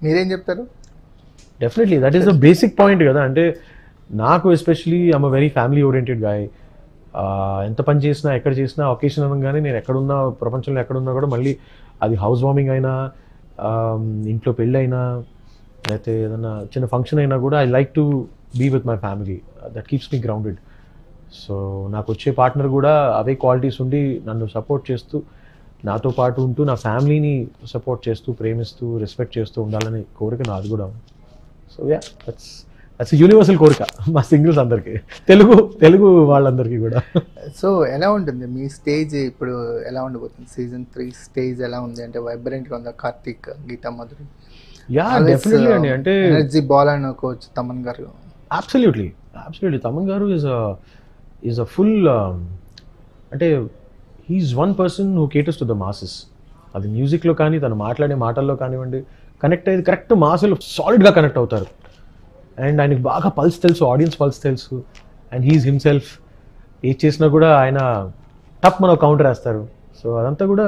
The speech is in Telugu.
మీరేం చెప్తారు? Definitely that is the basic point కదా. అంటే నాకు especially I'm a very family oriented guy. ఎంత పని చేసినా ఎక్కడ చేసినా ఒకేషన్ అనగానే నేను ఎక్కడున్నా ప్రపంచంలో ఎక్కడున్నా కూడా మళ్ళీ అది హౌస్ వార్మింగ్ అయినా ఇంట్లో పెళ్ళి అయినా లేకపోతే ఏదైనా చిన్న ఫంక్షన్ అయినా కూడా I like to be with my family. That keeps me grounded. So నాకు వచ్చే పార్ట్నర్ కూడా అవే క్వాలిటీస్ ఉండి నన్ను సపోర్ట్ చేస్తూ నాతో పాటు ఉంటూ నా ఫ్యామిలీని సపోర్ట్ చేస్తూ ప్రేమిస్తూ రెస్పెక్ట్ చేస్తూ ఉండాలని కోరిక నాది కూడా. సో యా దట్స్ యూనివర్సల్ కోరిక మా సింగిల్స్ అందరికీ, తెలుగు వాళ్ళందరికీ కూడా. సో ఎలా ఉంటుంది మీ స్టేజ్ ఇప్పుడు, ఎలా ఉండబోతుంది సీజన్ 3 స్టేజ్ ఎలా ఉంది? అంటే వైబ్రెంట్గా ఉందా? కార్తీక్, గీతా మాధురి, యా డెఫినెట్లీ అండి. అంటే ఎనర్జీ బాల్ అని అనుకోవచ్చు తమన్ గారు. అబ్సల్యూట్లీ తమన్ గారు ఈజ్ అ ఫుల్ అంటే he's one person who caters to the masses. అది మ్యూజిక్లో కానీ తను మాట్లాడే మాటల్లో కానివ్వండి కనెక్ట్ అయ్యేది కరెక్ట్ మాసులు సాలిడ్గా కనెక్ట్ అవుతారు. అండ్ ఆయనకి బాగా పల్స్ తెలుసు, ఆడియన్స్ పల్స్ తెలుసు. And he's himself. ఏది చేసినా కూడా ఆయన టప్ మనం కౌంటర్ వేస్తారు. సో అదంతా కూడా